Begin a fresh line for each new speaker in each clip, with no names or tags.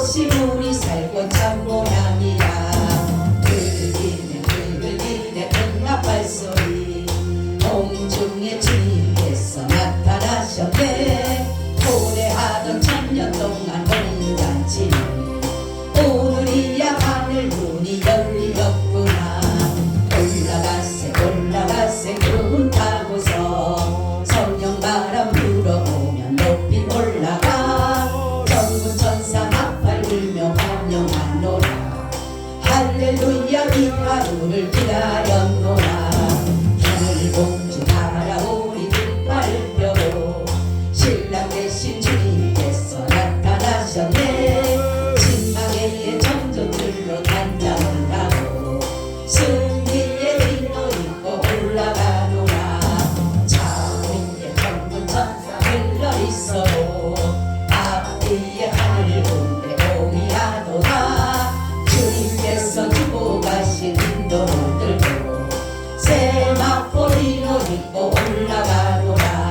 곳이 물이 살고 참모양이라. 긁으리네 큰 나팔소리. 공중에 주님께서 나타나셨네. 고대하던 천년 동안 혼잔치는 오늘이야 하늘 문이 열렸구나. 올라가세 올라가세 구름 타고서 성령 바람 불어오면 높이 올라가. 전군 천사 나팔 불며 환영하노라. 할렐루야 이 하루를 기다렸노라. 하늘 공주 날아오리 깃발을 펴고 신랑 대신 주님께서 나타나셨네. 진망의 정전들로 단장을 하고 승리의 뒷노 입고 올라가노라. 자위에 전군 천사 흘러있어도 앞뒤에 하늘 군대 공이하도다. 주님께서 주고 가신 인도를 들고 세마포리로 입고 올라가노라.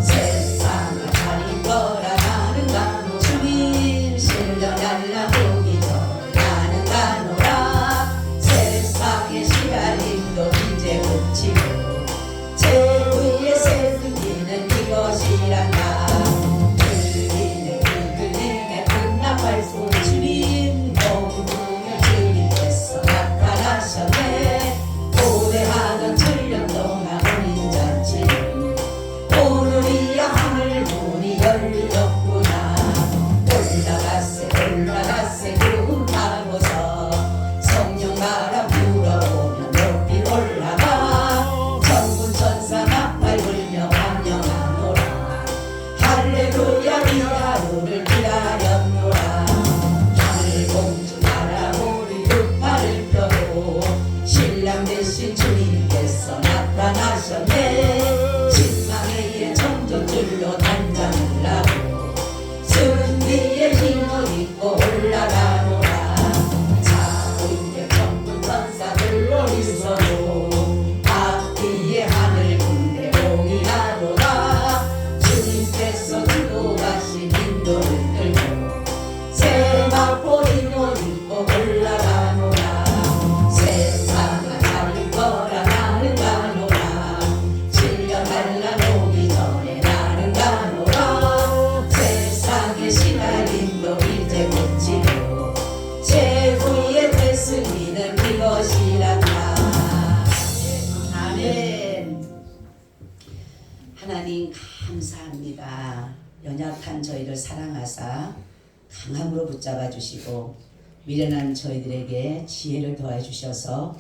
세상을 가릴 거라 나는 가노. 주님 실려 날라오기 전 나는 가노라. 세상의 시달림도 이제 그치고 제위의 새 승리는 이것이란다. 들리네 큰 나팔소리. 주님 공중에 주님께서 나타나셨네. 고대하던 천년 동안 혼인잔치는 오늘이야 하늘 문이 열렸구나. 올라가세 올라가세 구름 타고서 성령 바람 불어오면 높이 올라가. 전군 천사 나팔 불며 환영하노라. 할렐루야 이 하루를 기다렸노라. 하늘 공주 날아오리 깃발을 펴고 신랑 대신 주님께서 나타나셨네. 신망의 정전줄로 단장을 하고 승리의 힘을 입고 올라가노라. 자위에 전군 천사들로 있어도 앞뒤에 하늘 군대 공이하도다. 주님께서 주고 가신 인도를 들고 세마포리로 입고 올라가노라. 세상을 가릴 거라 나는 가노라. 질려 날라오기 전에 나는 가노라. 세상의 시달림도 이제 그치고 최후의 대승리는 이것이란다. 아멘. 하나님 감사합니다. 연약한 저희를 사랑하사 강함으로 붙잡아 주시고 미련한 저희들에게 지혜를 더해 주셔서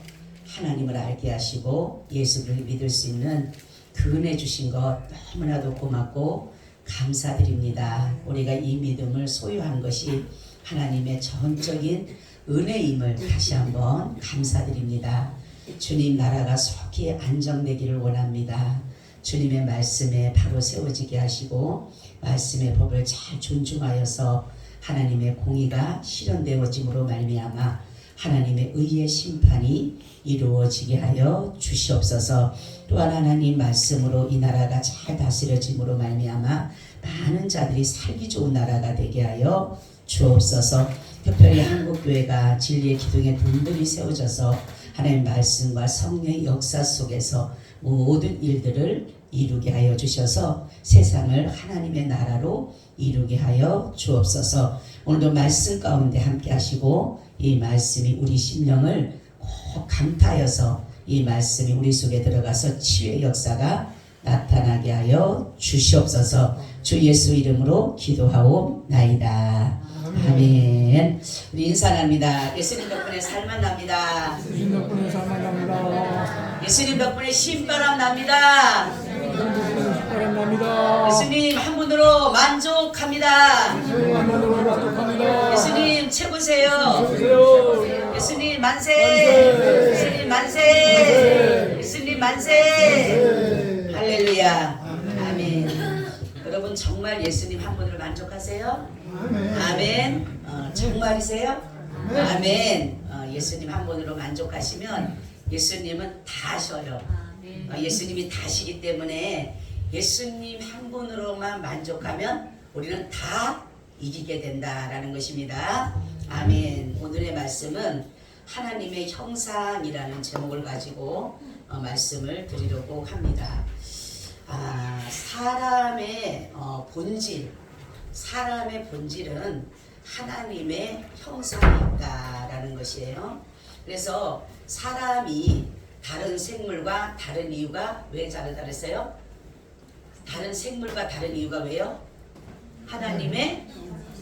하나님을 알게 하시고 예수를 믿을 수 있는 그 은혜 주신 것 너무나도 고맙고 감사드립니다. 우리가 이 믿음을 소유한 것이 하나님의 전적인 은혜임을 다시 한번 감사드립니다. 주님 나라가 속히 안정되기를 원합니다. 주님의 말씀에 바로 세워지게 하시고 말씀의 법을 잘 존중하여서 하나님의 공의가 실현되어짐으로 말미암아 하나님의 의의 심판이 이루어지게 하여 주시옵소서. 또한 하나님 말씀으로 이 나라가 잘 다스려짐으로 말미암아 많은 자들이 살기 좋은 나라가 되게 하여 주옵소서. 특별히 한국교회가 진리의 기둥에 든든히 세워져서 하나님 말씀과 성령의 역사 속에서 모든 일들을 이루게 하여 주셔서 세상을 하나님의 나라로 이루게 하여 주옵소서. 오늘도 말씀 가운데 함께 하시고 이 말씀이 우리 심령을 꼭 강타하여서 이 말씀이 우리 속에 들어가서 치유의 역사가 나타나게 하여 주시옵소서. 주 예수 이름으로 기도하옵나이다. 아멘. 우리 인사 납니다. 예수님 덕분에 살만 납니다.
예수님 덕분에 살만 납니다.
예수님 덕분에 신바람 납니다.
바람 납니다.
예수님 한 분으로 만족합니다.
예수님 한 분으로 만족합니다.
예수님 최고세요.
최고세요.
예수님 만세. 예수님 만세. 예수님 만세. 할렐루야. 아멘. 여러분 정말 예수님 한 분으로 만족하세요? 아멘. 정말이세요? 아멘. 예수님 한 분으로 만족하시면 예수님은 다 하셔요. 예수님이 다시기 때문에 예수님 한 분으로만 만족하면 우리는 다 이기게 된다라는 것입니다. 아멘. 오늘의 말씀은 하나님의 형상이라는 제목을 가지고 말씀을 드리려고 합니다. 사람의 본질은 하나님의 형상이 있다라는 것이에요. 그래서 사람이 다른 생물과 다른 이유가 왜 다르다 그랬어요? 다른 생물과 다른 이유가 왜요? 하나님의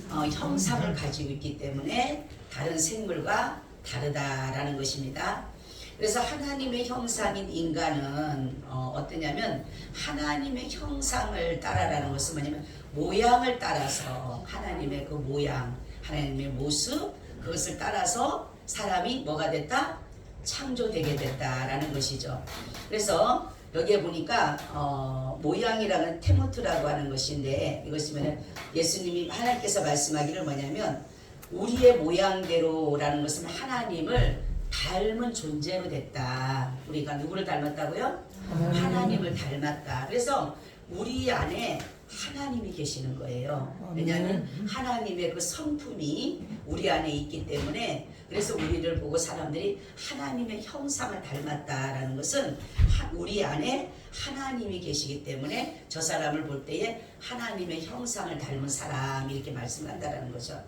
형상을 가지고 있기 때문에 다른 생물과 다르다라는 것입니다. 그래서 하나님의 형상인 인간은 어떠냐면 하나님의 형상을 따라라는 것은 뭐냐면 모양을 따라서 하나님의 그 모양, 하나님의 모습 그것을 따라서 사람이 뭐가 됐다? 창조되게 됐다라는 것이죠. 그래서 여기에 보니까 모양이라는 테모트라고 하는 것인데 이것이면 예수님이 하나님께서 말씀하기를 뭐냐면 우리의 모양대로라는 것은 하나님을 닮은 존재로 됐다. 우리가 누구를 닮았다고요? 하나님을 닮았다. 그래서 우리 안에 하나님이 계시는 거예요. 왜냐하면 하나님의 그 성품이 우리 안에 있기 때문에 그래서 우리를 보고 사람들이 하나님의 형상을 닮았다라는 것은 우리 안에 하나님이 계시기 때문에 저 사람을 볼 때에 하나님의 형상을 닮은 사람 이렇게 말씀한다라는 거죠.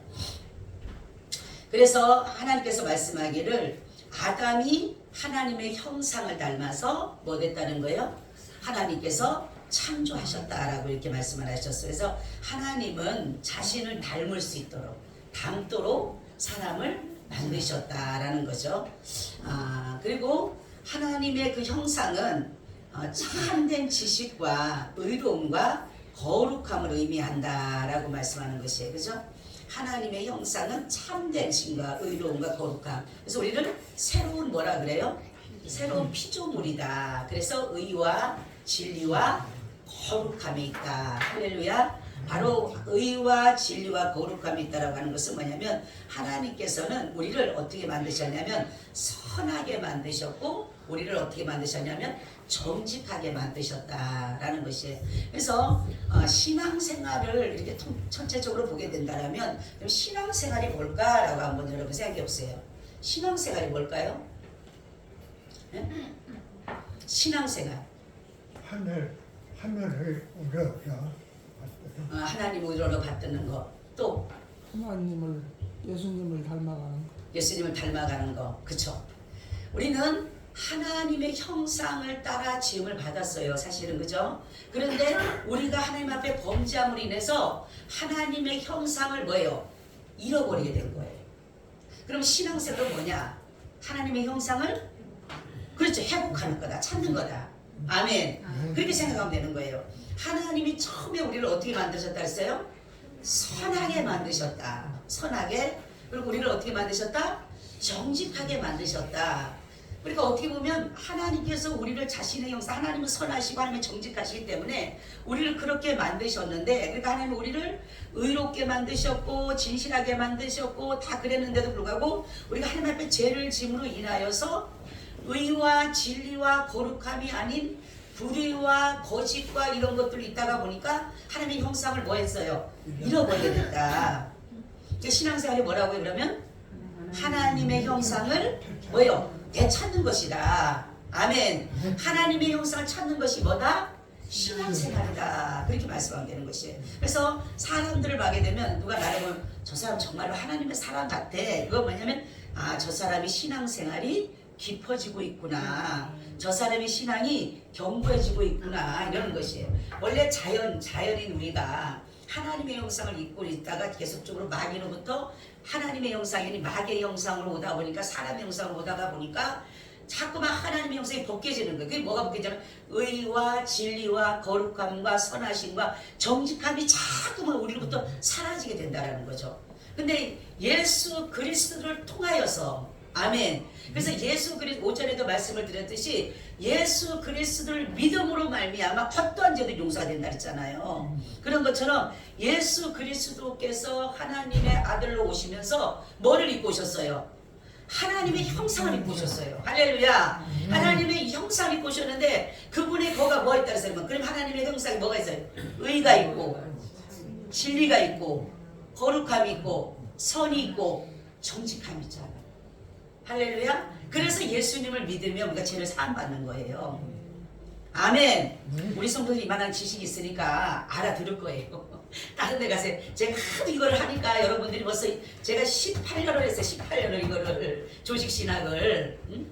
그래서 하나님께서 말씀하기를 아담이 하나님의 형상을 닮아서 뭐 됐다는 거예요? 하나님께서 창조하셨다라고 이렇게 말씀을 하셨어요. 그래서 하나님은 자신을 닮을 수 있도록 닮도록 사람을 만드셨다라는 거죠. 그리고 하나님의 그 형상은 참된 지식과 의로움과 거룩함을 의미한다라고 말씀하는 것이에요. 그죠? 하나님의 형상은 참된 신과 의로움과 거룩함. 그래서 우리는 새로운 뭐라 그래요? 새로운 피조물이다. 그래서 의와 진리와 거룩함이 있다. 할렐루야. 바로 의와 진리와 거룩함이 있다라고 하는 것은 뭐냐면 하나님께서는 우리를 어떻게 만드셨냐면 선하게 만드셨고 우리를 어떻게 만드셨냐면 정직하게 만드셨다라는 것이에요. 그래서 신앙생활을 이렇게 전체적으로 보게 된다면 신앙생활이 뭘까라고 한번 여러분 생각해 보세요. 신앙생활이 뭘까요? 네? 신앙생활.
하늘을 우러러
하나님 우러러 받드는 거. 또
하나님을 예수님을 닮아가는 것.
예수님을 닮아가는 거. 그쵸? 우리는 하나님의 형상을 따라 지음을 받았어요. 사실은 그죠? 그런데 우리가 하나님 앞에 범죄함으로 인해서 하나님의 형상을 뭐예요? 잃어버리게 된 거예요. 그럼 신앙생활은 뭐냐? 하나님의 형상을 그렇죠. 회복하는 거다. 찾는 거다. 아멘. 그렇게 생각하면 되는 거예요. 하나님이 처음에 우리를 어떻게 만드셨다 했어요? 선하게 만드셨다. 선하게. 그리고 우리를 어떻게 만드셨다? 정직하게 만드셨다. 그러니까 어떻게 보면 하나님께서 우리를 자신의 형상, 하나님은 선하시고 하나님은 정직하시기 때문에 우리를 그렇게 만드셨는데, 그러니까 하나님은 우리를 의롭게 만드셨고 진실하게 만드셨고 다 그랬는데도 불구하고 우리가 하나님 앞에 죄를 짐으로 인하여서 의와 진리와 거룩함이 아닌 불의와 거짓과 이런 것들이 있다가 보니까 하나님의 형상을 뭐 했어요? 잃어버리게 됐다. 신앙생활이 뭐라고요? 그러면 하나님의 형상을 뭐요? 되찾는 것이다. 아멘. 하나님의 형상을 찾는 것이 뭐다? 신앙생활이다. 그렇게 말씀하면 되는 것이에요. 그래서 사람들을 봐게 되면 누가 나를 보면 저 사람 정말로 하나님의 사람 같아. 그거 뭐냐면 저 사람이 신앙생활이 깊어지고 있구나. 저 사람의 신앙이 견고해지고 있구나. 이러는 것이에요. 원래 자연인 우리가 하나님의 형상을 입고 있다가 계속적으로 마귀로부터 하나님의 형상이 아닌 마귀의 형상으로 오다 보니까 사람의 형상으로 오다가 보니까 자꾸만 하나님의 형상이 벗겨지는 거예요. 그게 뭐가 벗겨지냐면 의와 진리와 거룩함과 선하심과 정직함이 자꾸만 우리로부터 사라지게 된다는 거죠. 근데 예수 그리스도를 통하여서 아멘. 그래서 예수 그리스도 5절에도 말씀을 드렸듯이 예수 그리스도를 믿음으로 말미암아 어떠한 죄도 용서가 된다 했잖아요. 그런 것처럼 예수 그리스도께서 하나님의 아들로 오시면서 뭐를 입고 오셨어요? 하나님의 형상을 입고 오셨어요. 할렐루야. 하나님의 형상을 입고 오셨는데 그분의 거가 뭐가 있다 그러면 그럼 하나님의 형상이 뭐가 있어요? 의가 있고 진리가 있고 거룩함이 있고 선이 있고 정직함이 있잖아. 할렐루야. 그래서 예수님을 믿으면 우리가 죄를 사함받는 거예요. 아멘. 우리 성도들 이만한 지식이 있으니까 알아들을 거예요. 다른 데 가서 제가 하도 이걸 하니까 여러분들이 벌써 제가 18년을 했어요. 18년을 이거를 조직신학을. 응?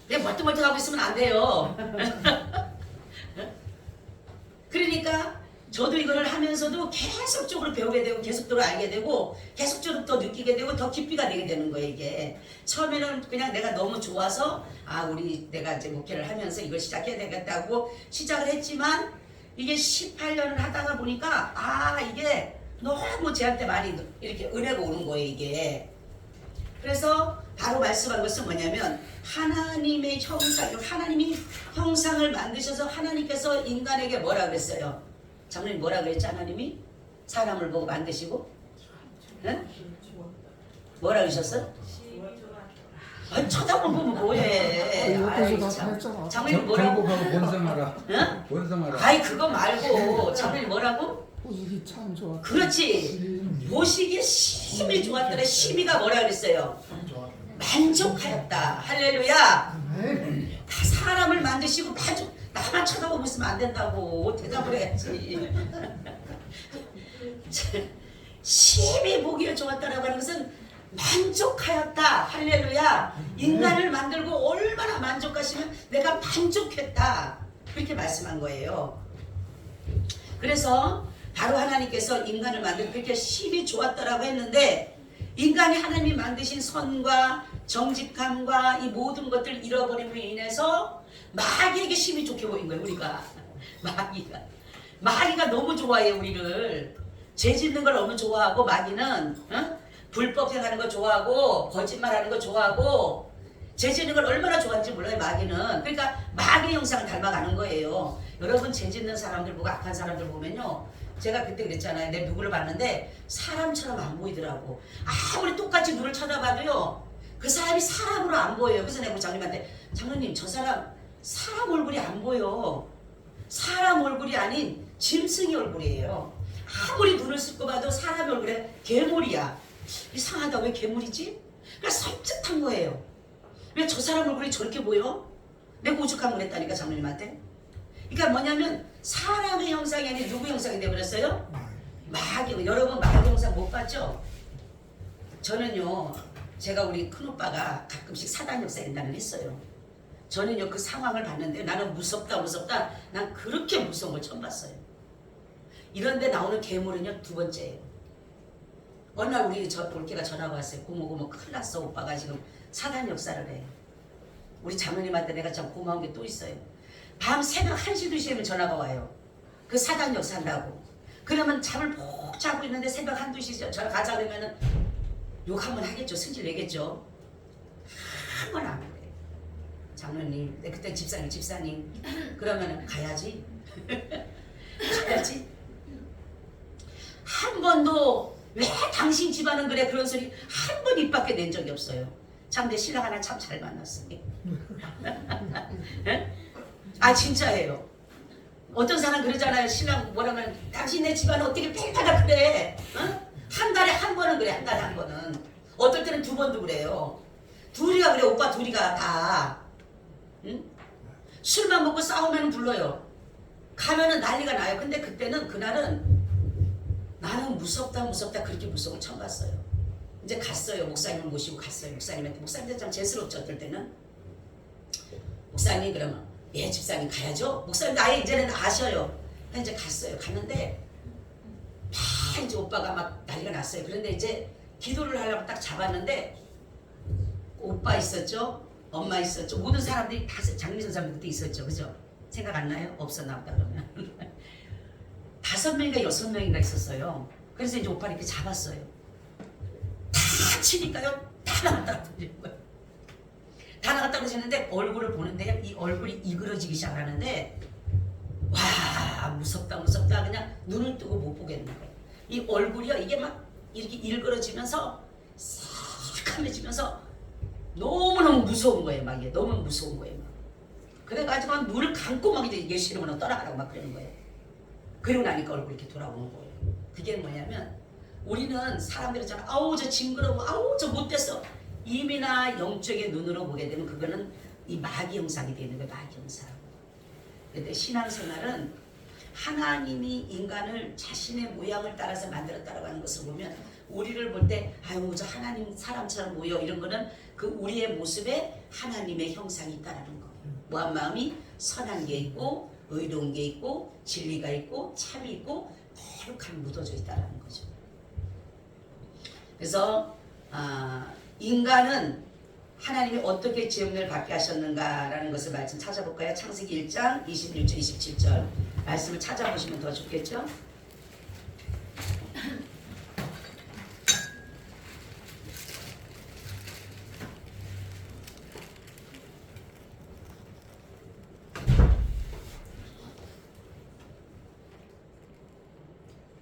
그냥 멀뚱멀뚱하고 있으면 안 돼요. 그러니까 저도 이거를 하면서도 계속적으로 배우게 되고 계속적으로 알게 되고 계속적으로 더 느끼게 되고 더 깊이가 되게 되는 거예요. 이게 처음에는 그냥 내가 너무 좋아서 내가 이제 목회를 하면서 이걸 시작해야 되겠다고 시작을 했지만 이게 18년을 하다가 보니까 이게 너무 제한테 많이 이렇게 은혜가 오는 거예요. 이게 그래서 바로 말씀한 것은 뭐냐면 하나님의 형상, 하나님이 형상을 만드셔서 하나님께서 인간에게 뭐라 그랬어요? 장로님 뭐라 그랬지? 하나님이 사람을 보고 만드시고 응? 뭐라 그러셨어? 쳐다보면 뭐해? 장로님 뭐라고?
정복하고 본성하라.
응?
본성하라.
그거 말고 장로님 뭐라고?
보시기 참 좋아.
그렇지. 보시기에 심히 좋았더라. 심히가 뭐라 그랬어요? 만족하였다. 할렐루야. 다 사람을 만드시고 나만 쳐다보고 있으면 안 된다고 대답을 해야지. 심히 보기에 좋았다라고 하는 것은 만족하였다. 할렐루야. 인간을 만들고 얼마나 만족하시면 내가 만족했다. 그렇게 말씀한 거예요. 그래서 바로 하나님께서 인간을 만들고 그렇게 심히 좋았다라고 했는데 인간이 하나님이 만드신 선과 정직함과 이 모든 것들을 잃어버림으로 인해서 마귀에게 심히 좋게 보인 거예요. 우리가 마귀가 너무 좋아해요. 우리를 죄 짓는 걸 너무 좋아하고 마귀는 불법 행하는 거 좋아하고 거짓말하는 거 좋아하고 죄 짓는 걸 얼마나 좋아하는지 몰라요. 마귀는. 그러니까 마귀의 형상을 닮아가는 거예요. 여러분 죄 짓는 사람들 보고 악한 사람들 보면요, 제가 그때 그랬잖아요. 내 누구를 봤는데 사람처럼 안 보이더라고. 아무리 똑같이 눈을 쳐다봐도요 그 사람이 사람으로 안 보여요. 그래서 내가 장로님한테 장로님 저 사람 얼굴이 안 보여. 사람 얼굴이 아닌 짐승의 얼굴이에요. 아무리 눈을 씻고 봐도 사람 얼굴에 괴물이야. 이상하다. 왜 괴물이지? 그러니까 섬찟한 거예요. 왜 저 사람 얼굴이 저렇게 보여? 내가 오죽하면 그랬다니까 장로님한테. 그러니까 뭐냐면 사람의 형상이 아닌 누구 형상이 되어버렸어요? 마귀. 여러분 마귀 형상 못 봤죠? 저는요 제가 우리 큰오빠가 가끔씩 사단 역사 연단을 했어요. 저는요 그 상황을 봤는데 나는 무섭다. 난 그렇게 무서운 걸 처음 봤어요. 이런데 나오는 괴물은요 두 번째예요. 어느 날 우리 올케가 전화가 왔어요. 고모 큰일 났어. 오빠가 지금 사단 역사를 해. 우리 장로님한테 내가 참 고마운 게 또 있어요. 밤 새벽 1시 2시에는 전화가 와요. 그 사단 역사 한다고. 그러면 잠을 푹 자고 있는데 새벽 1, 2시 전화 가자 그러면은 욕 한번 하겠죠. 승질 내겠죠. 한 번 안 그래. 장로님, 그때 집사님 그러면은 가야지. 가야지. 한 번도 왜 당신 집안은 그래 그런 소리 한 번 입 밖에 낸 적이 없어요. 참 내 신랑 하나 참 잘 만났어요. 진짜예요. 어떤 사람 그러잖아요. 신랑 뭐라면 당신 내 집안은 어떻게 팽팽하다 그래. 한 달에 한 번은 그래. 한 달에 한 번은. 어떨 때는 두 번도 그래요. 둘이가 그래. 오빠 둘이가 다. 응? 술만 먹고 싸우면 불러요. 가면은 난리가 나요. 근데 그날은 나는 무섭다 그렇게 무서운 걸 처음 봤어요. 이제 갔어요. 목사님을 모시고 갔어요. 목사님한테. 목사님들 참 재스럽죠. 어떨 때는. 목사님 그러면 예 집사님 가야죠. 목사님 아예 이제는 아셔요. 이제 갔어요. 갔는데 막 이제 오빠가 막 난리가 났어요. 그런데 이제 기도를 하려고 딱 잡았는데 오빠 있었죠. 엄마 있었죠. 모든 사람들이 다 장미선 사람들 그때 있었죠. 그죠? 생각 안 나요? 없었나 보다 그러면. 5명인가 6명인가 있었어요. 그래서 이제 오빠를 이렇게 잡았어요. 다 치니까요. 다 나갔다 떨어지는 거예요. 다 나갔다 떨어지는데 얼굴을 보는데 이 얼굴이 이그러지기 시작하는데 와 무섭다 그냥 눈을 뜨고 못 보겠는 거예요. 이 얼굴이요 이게 막 이렇게 일그러지면서 새카매지면서 너무너무 무서운 거예요. 막 이게 너무 무서운 거예요. 막. 그래가지고 막 눈을 감고 막 이제 예수님으로 떠나가라고 막 그러는 거예요. 그러고 나니까 얼굴이 이렇게 돌아오는 거예요. 그게 뭐냐면 우리는 사람들이 있잖아. 아우 저 징그러워. 아우 저 못됐어. 임이나 영적인 눈으로 보게 되면 그거는 이 마귀 형상이 되는 거예요. 마귀 형상. 근데 신앙생활은 하나님이 인간을 자신의 모양을 따라서 만들었다고 하는 것을 보면 우리를 볼 때 아유 저 하나님 사람처럼 보여 이런 거는 그 우리의 모습에 하나님의 형상이 있다라는 거예요. 뭐한 마음이 선한 게 있고 의로운 게 있고 진리가 있고 참이 있고 거룩함이 묻어져 있다라는 거죠. 그래서 인간은 하나님이 어떻게 지음을 받게 하셨는가라는 것을 말씀 찾아볼까요? 창세기 1장 26절 27절 말씀을 찾아보시면 더 좋겠죠?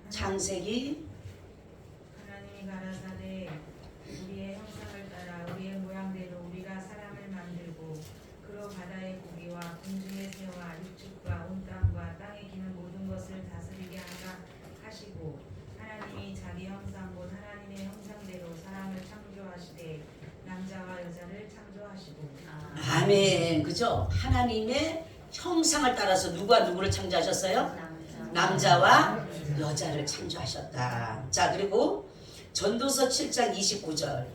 창세기
하나님이 가라사대 우리의 형상을 따라 우리의 모양대로 우리가 사람을 만들고 그로 바다의 고기와 공중의 새와 육축과 온 땅과 땅에 기는 모든 것을 다스리게 하라 하시고 하나님이 자기 형상 곧 하나님의 형상대로 사람을 창조하시되 남자와 여자를 창조하시고
아멘. 그죠? 하나님의 형상을 따라서 누가 누구를 창조하셨어요? 남자와 여자를 창조하셨다. 자, 그리고 전도서 7장 29절.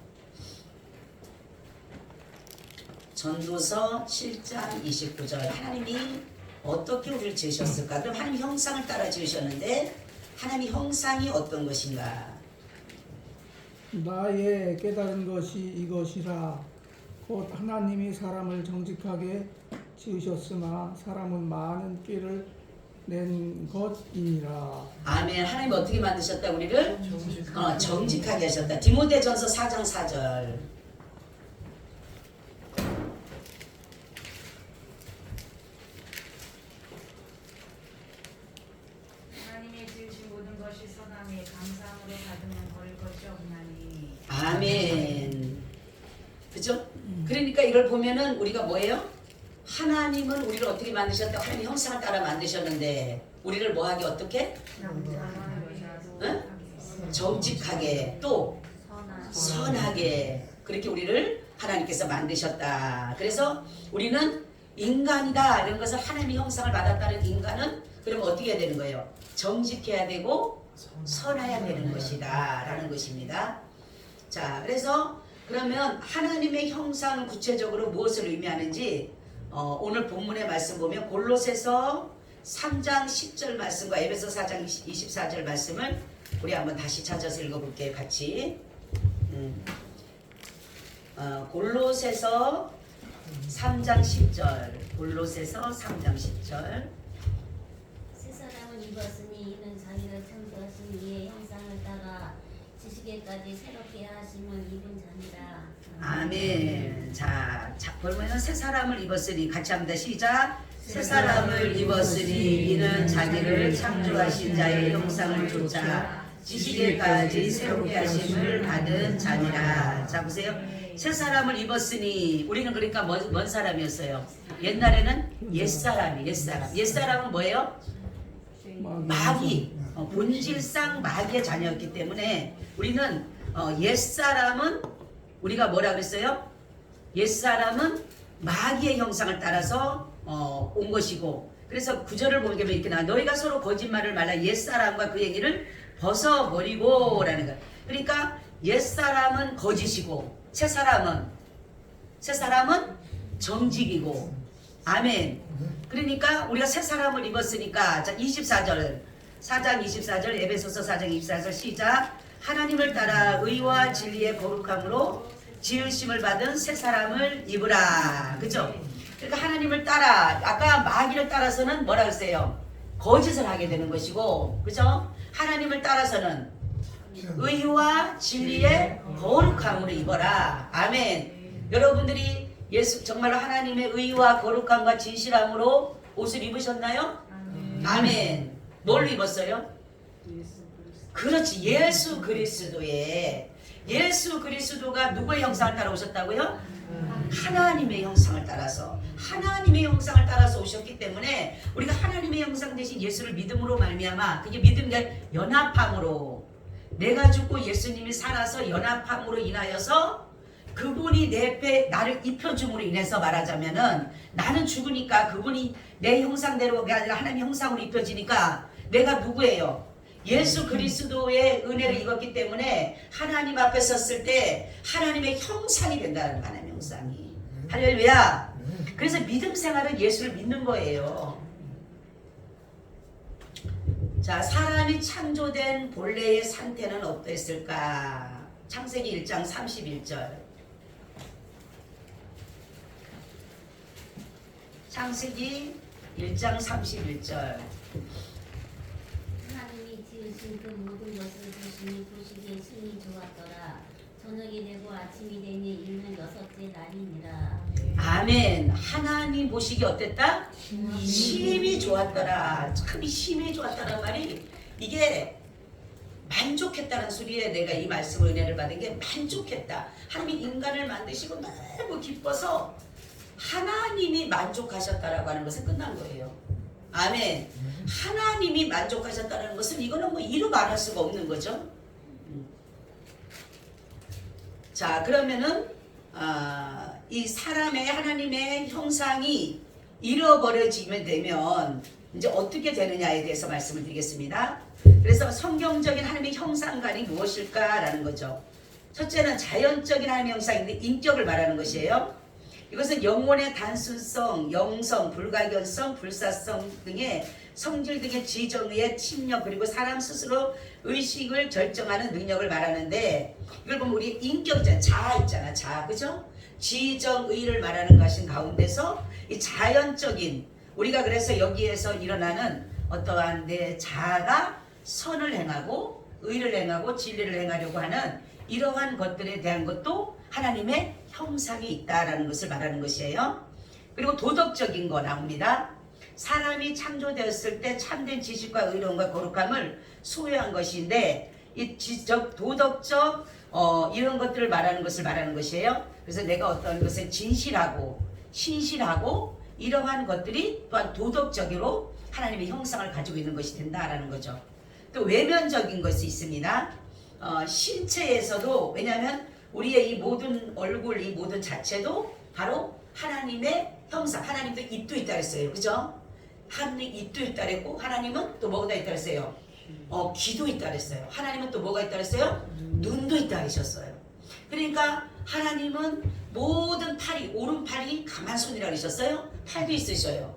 전도서 7장 29절. 하나님이 어떻게 우리를 지으셨을까? 그럼 하나님 형상을 따라 지으셨는데 하나님 형상이 어떤 것인가?
나의 깨달은 것이 이것이라 곧 하나님이 사람을 정직하게 지으셨으나 사람은 많은 꾀를 낸 것이니라.
아멘. 하나님 어떻게 만드셨다 우리를? 정직하게 하셨다. 디모데전서 4장 4절.
하나님의 지으신 모든 것이 선함에 감사함으로 받으면 버릴 것이 없나니
아멘. 그죠? 그러니까 이걸 보면은 우리가 뭐예요? 하나님은 우리를 어떻게 만드셨다? 하나님 형상을 따라 만드셨는데 우리를 뭐하게 어떻게? 응? 정직하게 또 선하게 그렇게 우리를 하나님께서 만드셨다. 그래서 우리는 인간이다 이런 것을 하나님의 형상을 받았다는 인간은 그러면 어떻게 해야 되는 거예요? 정직해야 되고 선해야 되는 것이다 라는 것입니다. 자, 그래서 그러면 하나님의 형상은 구체적으로 무엇을 의미하는지 오늘 본문의 말씀 보면 골로새서 3장 10절 말씀과 에베소 4장 24절 말씀을 우리 한번 다시 찾아서 읽어볼게요. 같이. 골로새서 3장 10절. 골로새서 3장 10절.
새 사람은 입었으니 이는 자기가 창조하신 이의 형상을 따라 지식에까지 새롭게 하심을 입은 자니라.
아멘. 자, 보면은 새 사람을 입었으니 같이 합니다. 시작. 새 사람을 입었으니 이는 자기를 창조하신 자의 형상을 쫓아 지식에까지 새롭게 하심을 받은 자니라. 자, 보세요. 새 사람을 입었으니 우리는 그러니까 뭔 사람이었어요? 옛날에는 옛사람이 옛사람. 옛사람은 뭐예요? 마귀. 본질상 마귀의 자녀였기 때문에 우리는 옛사람은 우리가 뭐라 그랬어요? 옛사람은 마귀의 형상을 따라서 온 것이고 그래서 구절을 보게 되면 이렇게 나와 너희가 서로 거짓말을 말라 옛사람과 그 행위를 벗어버리고 라는 거예요. 그러니까 옛사람은 거짓이고 새사람은 정직이고 아멘. 그러니까 우리가 새사람을 입었으니까 자 24절 4장 24절 에베소서 4장 24절 시작. 하나님을 따라 의와 진리의 거룩함으로 지으심을 받은 새 사람을 입으라. 그죠? 그러니까 하나님을 따라 아까 마귀를 따라서는 뭐라 그랬어요? 거짓을 하게 되는 것이고 그죠? 하나님을 따라서는 의와 진리의 거룩함으로 입어라. 아멘. 여러분들이 예수 정말로 하나님의 의와 거룩함과 진실함으로 옷을 입으셨나요? 아멘. 뭘 입었어요? 그렇지. 예수 그리스도가 누구의 형상을 따라 오셨다고요? 하나님의 형상을 따라서 오셨기 때문에 우리가 하나님의 형상 대신 예수를 믿음으로 말미암아 그게 믿음의 연합함으로 내가 죽고 예수님이 살아서 연합함으로 인하여서 그분이 내 배 나를 입혀줌으로 인해서 말하자면은 나는 죽으니까 그분이 내 형상대로가 아니라 하나님 형상으로 입혀지니까 내가 누구예요? 예수 그리스도의 은혜를 입었기 때문에 하나님 앞에 섰을 때 하나님의 형상이 된다는 거예요. 하나님의 형상이. 할렐루야. 그래서 믿음 생활은 예수를 믿는 거예요. 자, 사람이 창조된 본래의 상태는 어땠을까? 창세기 1장 31절. 창세기 1장 31절.
하나님이 지으신 그 모든 것을 보시기에 심히 좋았더라. 저녁이 되고 아침이 되니 이는 여섯째 날이니라.
아멘. 하나님 보시기 어땠다? 심히 좋았더라. 참 심히 좋았다는 말이 이게 만족했다는 소리에 내가 이 말씀으로 은혜를 받은 게 만족했다. 하나님이 인간을 만드시고 너무 기뻐서 하나님이 만족하셨다라고 하는 것은 끝난 거예요. 아멘. 하나님이 만족하셨다는 것은 이거는 뭐 이루 말할 수가 없는 거죠. 자, 그러면은 이 사람의 하나님의 형상이 잃어버려지면 되면 이제 어떻게 되느냐에 대해서 말씀을 드리겠습니다. 그래서 성경적인 하나님의 형상관이 무엇일까라는 거죠. 첫째는 자연적인 하나님의 형상인데 인격을 말하는 것이에요. 이것은 영혼의 단순성, 영성, 불가견성, 불사성 등의 성질 등의 지정의 침략 그리고 사람 스스로 의식을 결정하는 능력을 말하는데 이걸 보면 우리 인격이잖아. 자아 있잖아. 자아. 그죠? 지정의를 말하는 것인 가운데서 이 자연적인 우리가 그래서 여기에서 일어나는 어떠한 내 자아가 선을 행하고 의를 행하고 진리를 행하려고 하는 이러한 것들에 대한 것도 하나님의 형상이 있다라는 것을 말하는 것이에요. 그리고 도덕적인 거 나옵니다. 사람이 창조되었을 때 참된 지식과 의로움과 거룩함을 소유한 것인데 이 지적 도덕적 이런 것들을 말하는 것을 말하는 것이에요. 그래서 내가 어떤 것에 진실하고 신실하고 이러한 것들이 또한 도덕적으로 하나님의 형상을 가지고 있는 것이 된다라는 거죠. 또 외면적인 것이 있습니다. 신체에서도 왜냐하면 우리의 이 모든 얼굴, 이 모든 자체도 바로 하나님의 형상. 하나님도 입도 있다 그랬어요. 그죠? 하나님 입도 있다 그랬고 하나님은 또 뭐가 있다 그랬어요? 귀도 있다 그랬어요. 하나님은 또 뭐가 있다 그랬어요? 눈도 있다 하셨어요. 그러니까 하나님은 모든 팔이 오른팔이 가만손이라 그러셨어요. 팔도 있으셔요.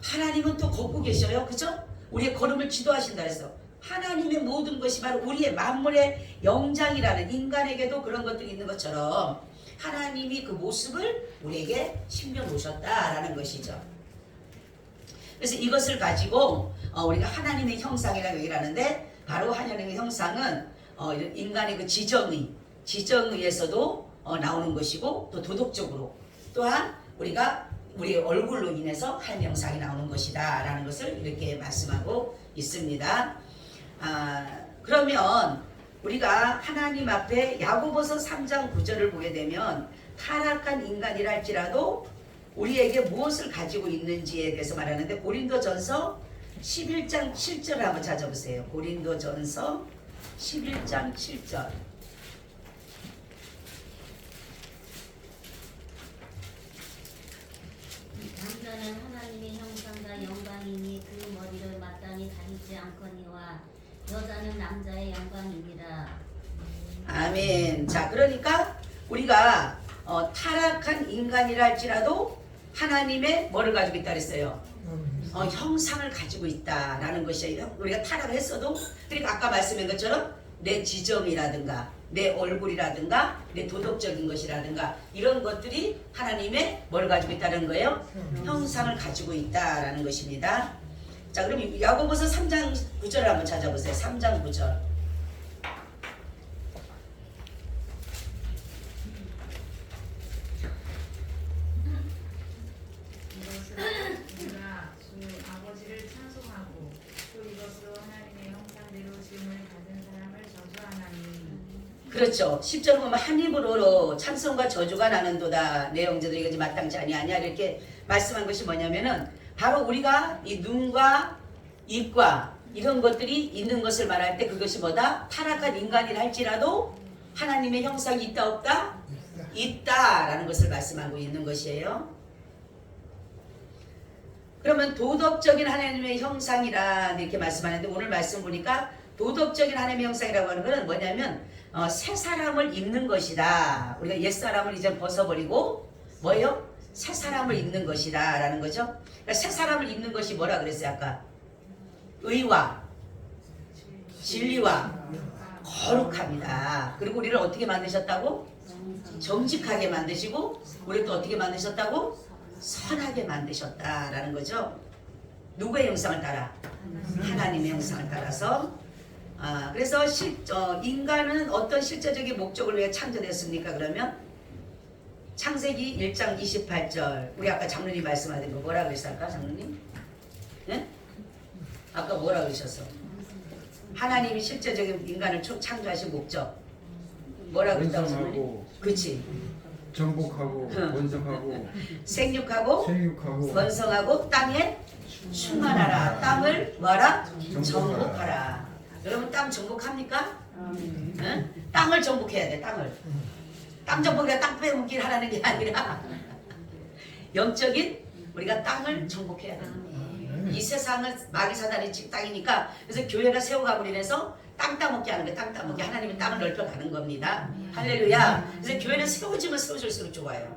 하나님은 또 걷고 계셔요. 그죠? 우리의 걸음을 지도하신다 그랬어. 하나님의 모든 것이 바로 우리의 만물의 영장이라는 인간에게도 그런 것들이 있는 것처럼 하나님이 그 모습을 우리에게 심겨놓으셨다라는 것이죠. 그래서 이것을 가지고 우리가 하나님의 형상이라고 얘기를 하는데 바로 하나님의 형상은 인간의 그 지정의에서도 나오는 것이고 또 도덕적으로 또한 우리가 우리의 얼굴로 인해서 하나님의 형상이 나오는 것이다 라는 것을 이렇게 말씀하고 있습니다. 그러면 우리가 하나님 앞에 야고보서 3장 9절을 보게 되면 타락한 인간이라 할지라도 우리에게 무엇을 가지고 있는지에 대해서 말하는데 고린도전서 11장 7절을 한번 찾아보세요. 고린도전서 11장 7절.
남자는 하나님의 형상과 영광이니 그 머리를 마땅히 가리지 않거니와 여자는 남자의 영광이니라.
아멘. 자, 그러니까 우리가 타락한 인간이라 할지라도 하나님의 뭐를 가지고 있다 그랬어요? 형상을 가지고 있다라는 것이에요. 우리가 타락을 했어도 그러니까 아까 말씀한 것처럼 내 지정이라든가 내 얼굴이라든가 내 도덕적인 것이라든가 이런 것들이 하나님의 뭘 가지고 있다는 거예요? 형상을 가지고 있다라는 것입니다. 자, 그럼 야고보서 3장 9절을 한번 찾아보세요. 3장 9절.
이것은 우리가 주 아버지를 찬송하고 또 이것으로 하나님의 형상대로 지음을 받은 사람을 저주하나니.
그렇죠. 10절 보면 한 입으로 찬송과 저주가 나는도다. 내 형제들 이것이 마땅치 아니하냐 이렇게 말씀한 것이 뭐냐면은 바로 우리가 이 눈과 입과 이런 것들이 있는 것을 말할 때 그것이 뭐다? 타락한 인간이라 할지라도 하나님의 형상이 있다 없다? 있다라는 것을 말씀하고 있는 것이에요. 그러면 도덕적인 하나님의 형상이라 이렇게 말씀하는데 오늘 말씀 보니까 도덕적인 하나님의 형상이라고 하는 것은 뭐냐면 새 사람을 입는 것이다. 우리가 옛 사람을 이제 벗어버리고 뭐예요? 새 사람을 입는 것이다 라는 거죠. 그러니까 새 사람을 입는 것이 뭐라 그랬어요 아까? 의와 진리와 거룩합니다. 그리고 우리를 어떻게 만드셨다고? 정직하게 만드시고 우리를 또 어떻게 만드셨다고? 선하게 만드셨다라는 거죠. 누구의 형상을 따라? 하나님의 형상을 따라서. 그래서 인간은 어떤 실제적인 목적을 위해 창조됐습니까? 그러면 창세기 1장 28절 우리 아까 장로님 말씀하신 거 뭐라 그랬어요? 아까 장로님? 네? 아까 뭐라 그러셨어? 하나님이 실제적인 인간을 창조하신 목적 뭐라 그랬다고 장로님? 그렇지.
정복하고 번성하고
생육하고
생육하고
번성하고 땅에 충만하라. 땅을 뭐하라? 정복하라. 여러분 땅 정복합니까? 응? 땅을 정복해야 돼. 땅 정복이라 땅 빼먹기를 하라는 게 아니라 영적인 우리가 땅을 정복해야 됩니다. 이 세상은 마귀 사단의 땅이니까 그래서 교회가 세워가고 인해서 땅 따먹게 하는 거예요. 땅 따먹게 하나님은 땅을 넓혀가는 겁니다. 할렐루야. 그래서 교회는 세워지면 세워질수록 좋아요.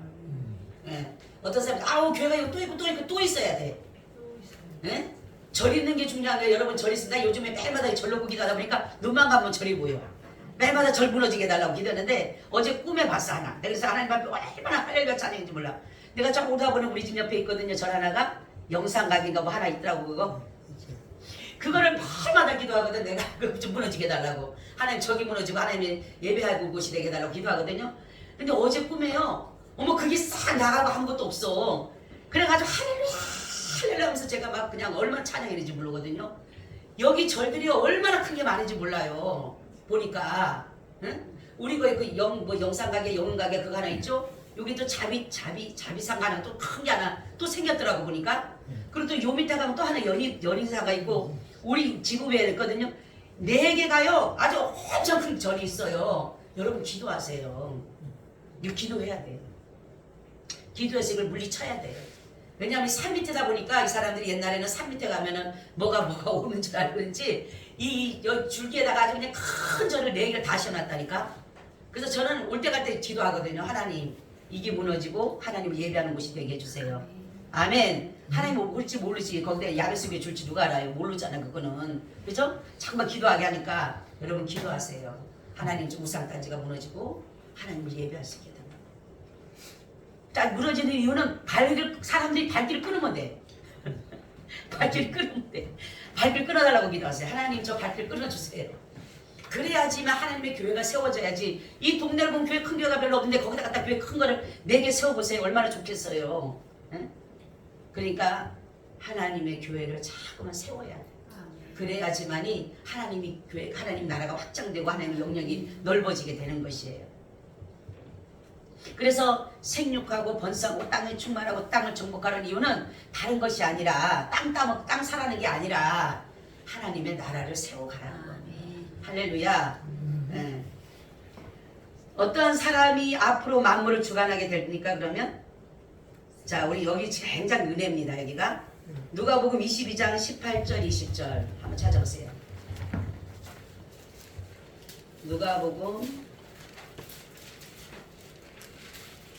예. 어떤 사람이 아우 교회가 이거 또 있고 또 있고 또 있어야 돼. 예? 절 있는 게 중요한 거예요. 여러분 절 있습니다. 요즘에 매일마다 절로 기도하다 보니까 눈만 감으면 절이 보여. 매일마다 절 무너지게 해달라고 기도했는데 어제 꿈에 봤어 하나. 그래서 하나님 앞에 얼마나 할렐루야 찬양인지 몰라. 내가 저 오다 보니 우리 집 옆에 있거든요. 절 하나가 영상각인가 뭐 하나 있더라고 그거. 그거를 매일마다 기도하거든. 내가 그거 좀 무너지게 해달라고. 하나님 저기 무너지고 하나님이 예배할 곳이 되게 해달라고 기도하거든요. 근데 어제 꿈에요. 어머 그게 싹 나가고 아무것도 없어. 그래가지고 할렐루야 할렐루야 하면서 제가 막 그냥 얼마나 찬양했는지 모르거든요. 여기 절들이 얼마나 큰 게 많은지 몰라요. 보니까 응? 우리 거에 그 영상가게 영혼가게 그거 하나 있죠? 여기 또 자비상 하나 또 큰 게 하나 또 생겼더라고 보니까. 그리고 또 요 밑에 가면 또 하나 연인사가 있고 우리 지구에 있거든요. 4개가요 아주 엄청 큰 절이 있어요. 여러분 기도하세요. 이거 기도해야 돼요. 기도해서 이걸 물리쳐야 돼요. 왜냐하면 산 밑에다 보니까 이 사람들이 옛날에는 산 밑에 가면은 뭐가 오는 줄 알고 그런지 이 줄기에다가 아주 그냥 큰 절을 4개를 다 씌워놨다니까. 그래서 저는 올 때 갈 때 기도하거든요. 하나님 이게 무너지고 하나님을 예배하는 곳이 되게 해주세요. 아멘. 하나님 올지 모르지 거기다 야베스게 줄지 누가 알아요. 모르잖아 그거는. 그죠? 잠깐만 기도하게 하니까 여러분 기도하세요. 하나님 우상단지가 무너지고 하나님을 예배할 수 있게 됩니다. 딱 무너지는 이유는 사람들이 발길을 끊으면 돼. 발길을 끊으면 돼. 발길 끊어달라고 기도하세요. 하나님 저 발길 끊어주세요. 그래야지만 하나님의 교회가 세워져야지. 이 동네를 보면 교회 큰 교회가 별로 없는데 거기다 갖다 교회 큰 거를 4개 세워보세요. 얼마나 좋겠어요. 응? 그러니까 하나님의 교회를 자꾸만 세워야 돼. 그래야지만이 하나님 나라가 확장되고 하나님의 영역이 넓어지게 되는 것이에요. 그래서 생육하고 번성하고 땅에 충만하고 땅을 정복하는 이유는 다른 것이 아니라 땅 사라는 게 아니라 하나님의 나라를 세워가라는 거예요. 할렐루야. 네. 어떠한 사람이 앞으로 만물을 주관하게 됩니까? 그러면 자 우리 여기 굉장히 은혜입니다. 여기가 누가복음 22장 18절 20절 한번 찾아보세요. 누가복음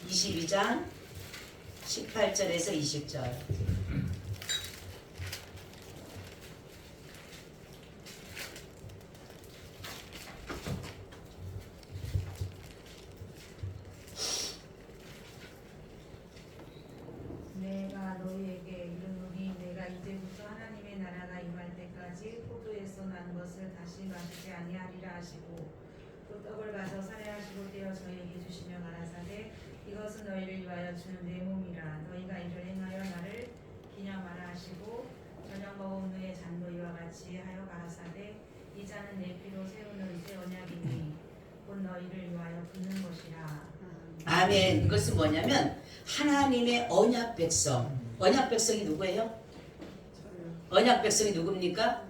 22장 18절에서 20절.
내가 너희에게 이르노니 내가 이제부터 하나님의 나라가 임할 때까지 포도에서 난 것을 다시 마시지 아니하리라 하시고 또 떡을 가져 살해하시고 떼어 저희에게 주시며 가라사대 이것은 너희를 위하여 주는 내 몸이라 너희가 이를 행하여 나를 기념하라 하시고 저녁 먹은 후에 잔도 이와 같이 하여 가라사대 이 잔은 내 피로 세우는 새 언약이니 곧 너희를 위하여 붓는 것이라.
아멘. 이것은 뭐냐면 하나님의 언약 백성. 언약 백성이 누구예요? 언약 백성이 누굽니까?